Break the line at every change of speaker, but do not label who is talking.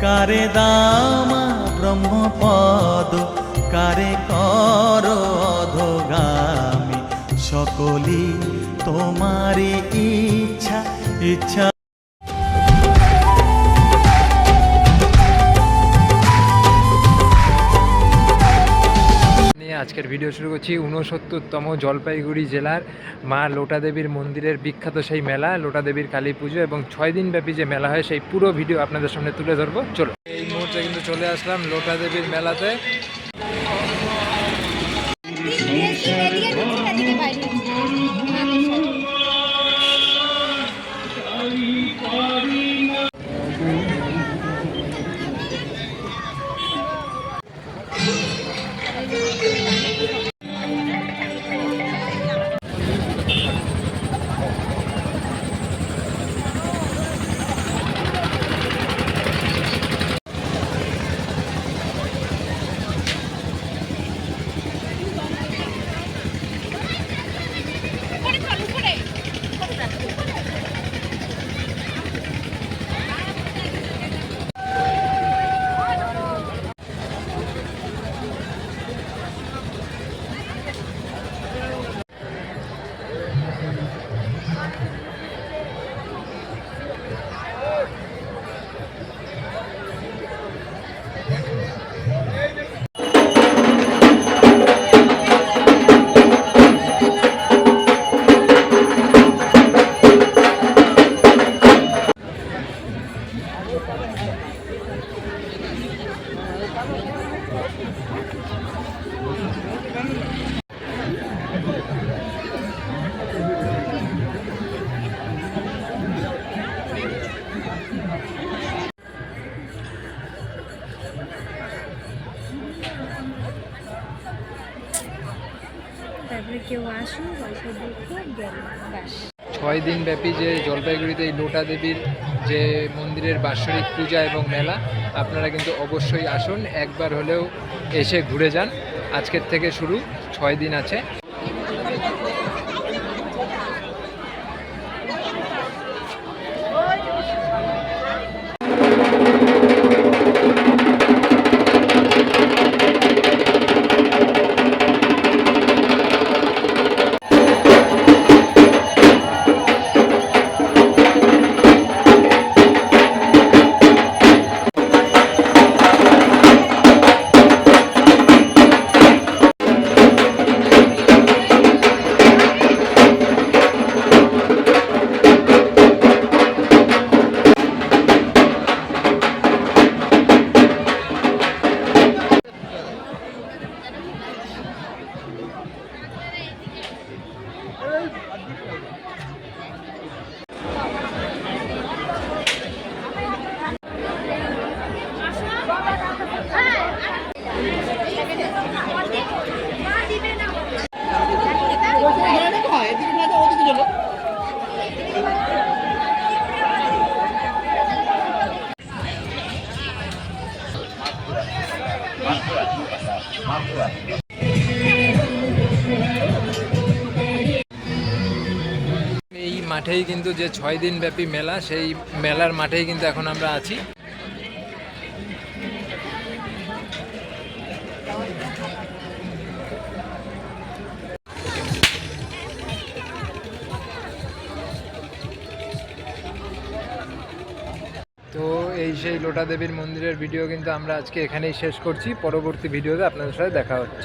কারে দামা ব্রহ্মপদ, কারে কর অধোগামী, সকলি তোমারি ইচ্ছা ইচ্ছা।
আজকের ভিডিও শুরু করছি 69তম জলপাইগুড়ি জেলার মা লোটা দেবীর মন্দিরের বিখ্যাত সেই মেলা লোটা দেবীর কালী পুজো, এবং 6 দিন ব্যাপী যে মেলা হয় সেই পুরো ভিডিও আপনাদের সামনে তুলে ধরবো। চলো, এই মুহূর্তে কিন্তু চলে আসলাম লোটা দেবীর মেলাতে।
কেউ আসুন, গল্প দেখো, গেল ব্যাস।
6 দিন ব্যাপী যে জলপাইগুড়িতে এই লোটা দেবীর যে মন্দিরের বাৎসরিক পূজা এবং মেলা, আপনারা কিন্তু অবশ্যই আসুন, একবার হলেও এসে ঘুরে যান। আজকের থেকে শুরু, 6 দিন আছে। এই মাঠেই কিন্তু যে 6 দিন ব্যাপী মেলা, সেই মেলার মাঠেই কিন্তু এখন আমরা আছি। তো এই সেই লোটা দেবীর মন্দিরের ভিডিও কিন্তু আমরা আজকে এখানেই শেষ করছি। পরবর্তী ভিডিওতে আপনাদের সাথে দেখা হচ্ছে।